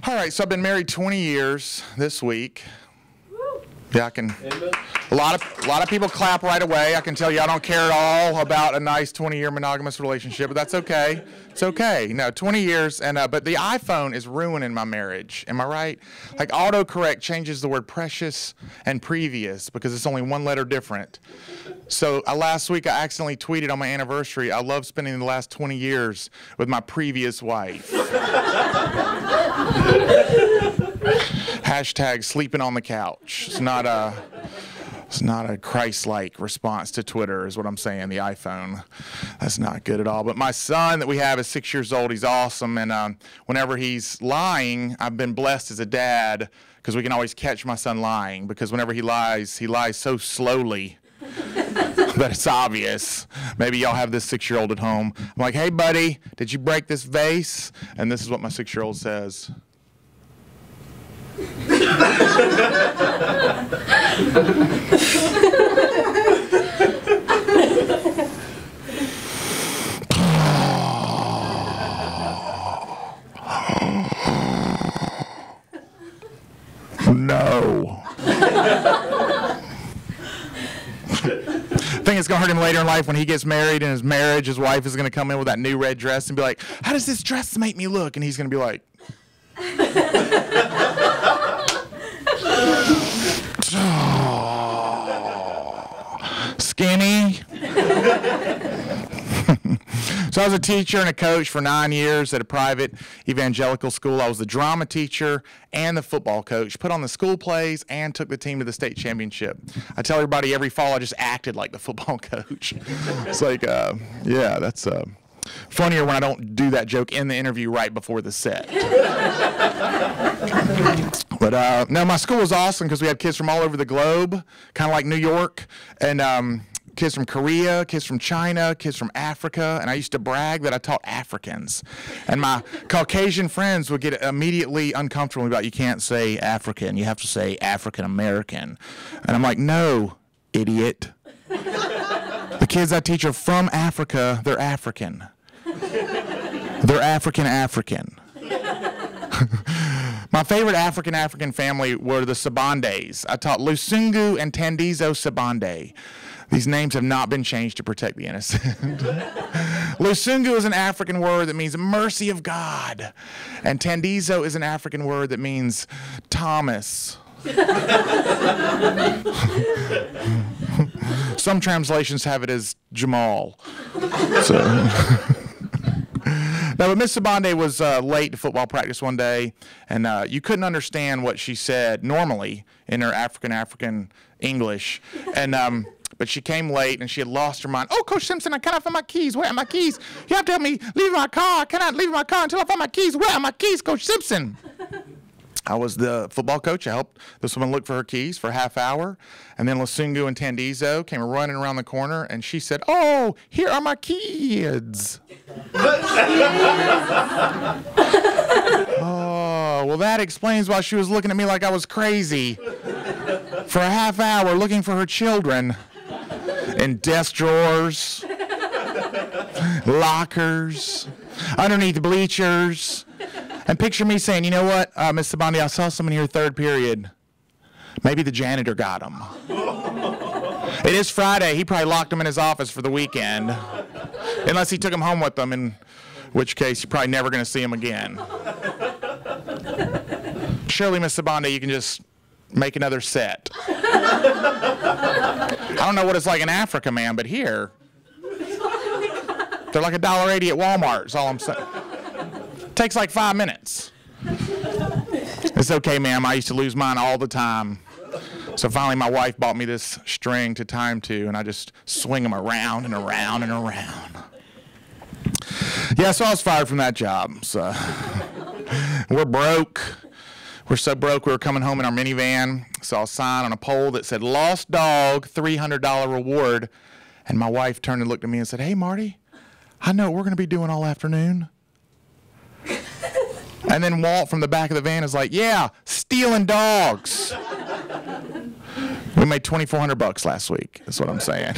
All right, so I've been married 20 years this week. Yeah, I can. A lot of people clap right away. I can tell you I don't care at all about a nice 20-year monogamous relationship, but that's okay. It's okay. No, 20 years, and but the iPhone is ruining my marriage. Am I right? Like autocorrect changes the word precious and previous because it's only one letter different. So last week I accidentally tweeted on my anniversary, I love spending the last 20 years with my previous wife. Hashtag sleeping on the couch. It's not a Christ-like response to Twitter is what I'm saying, the iPhone. That's not good at all. But my son that we have is 6 years old. He's awesome. And whenever he's lying, I've been blessed as a dad because we can always catch my son lying because whenever he lies so slowly that it's obvious. Maybe y'all have this 6-year-old at home. I'm like, hey, buddy, did you break this vase? And this is what my 6-year-old says. No. I think it's going to hurt him later in life when he gets married and his marriage, his wife is going to come in with that new red dress and be like, how does this dress make me look? And he's going to be like, oh, skinny. So I was a teacher and a coach for 9 years at a private evangelical school. I was the drama teacher and the football coach, put on the school plays, and took the team to the state championship. I tell everybody every fall I just acted like the football coach. It's like, yeah, that's funnier when I don't do that joke in the interview right before the set. But no, my school was awesome because we had kids from all over the globe, kind of like New York, and kids from Korea, kids from China, kids from Africa, and I used to brag that I taught Africans. And my Caucasian friends would get immediately uncomfortable about, you can't say African, you have to say African American. And I'm like, no, idiot. The kids I teach are from Africa, they're African. They're African. My favorite African family were the Sabandes. I taught Lusungu and Tandizo Sabande. These names have not been changed to protect the innocent. Lusungu is an African word that means mercy of God. And Tandizo is an African word that means Thomas. Some translations have it as Jamal. So. No, but Miss Sabande was late to football practice one day, and you couldn't understand what she said normally in her African English. And but she came late, and she had lost her mind. Oh, Coach Simpson, I cannot find my keys. Where are my keys? You have to help me leave my car. I cannot leave my car until I find my keys. Where are my keys, Coach Simpson? I was the football coach. I helped this woman look for her keys for a half hour. And then Lusungu and Tandizo came running around the corner, and she said, oh, here are my kids. Oh, well, that explains why she was looking at me like I was crazy for a half hour looking for her children in desk drawers, lockers, underneath bleachers. And picture me saying, you know what, Miss Sabandi, I saw someone here third period. Maybe the janitor got him. It is Friday. He probably locked him in his office for the weekend. Unless he took him home with him, in which case you're probably never going to see him again. Surely, Miss Sabandi, you can just make another set. I don't know what it's like in Africa, man, but here, they're like $1.80 at Walmart, is all I'm saying. Takes like 5 minutes. It's okay, ma'am. I used to lose mine all the time. So finally my wife bought me this string to tie them to, and I just swing them around and around and around. Yeah, so I was fired from that job. So we're broke. We're so broke we were coming home in our minivan. Saw a sign on a pole that said, lost dog, $300 reward. And my wife turned and looked at me and said, hey, Marty, I know what we're going to be doing all afternoon. And then Walt from the back of the van is like, yeah, stealing dogs. We made $2,400 last week. That's what I'm saying.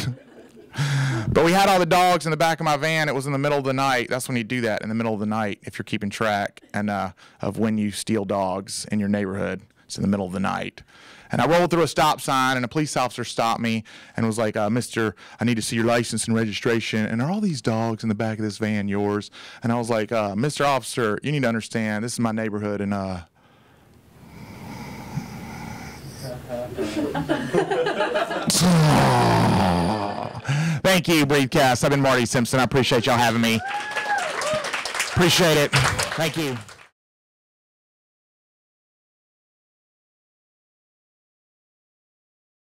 But we had all the dogs in the back of my van. It was in the middle of the night. That's when you do that, in the middle of the night, if you're keeping track and of when you steal dogs in your neighborhood. It's in the middle of the night. And I rolled through a stop sign, and a police officer stopped me and was like, Mister, I need to see your license and registration. And are all these dogs in the back of this van yours? And I was like, Mr. Officer, you need to understand, this is my neighborhood, and Thank you, BREATHEcast. I've been Marty Simpson. I appreciate y'all having me. Appreciate it. Thank you.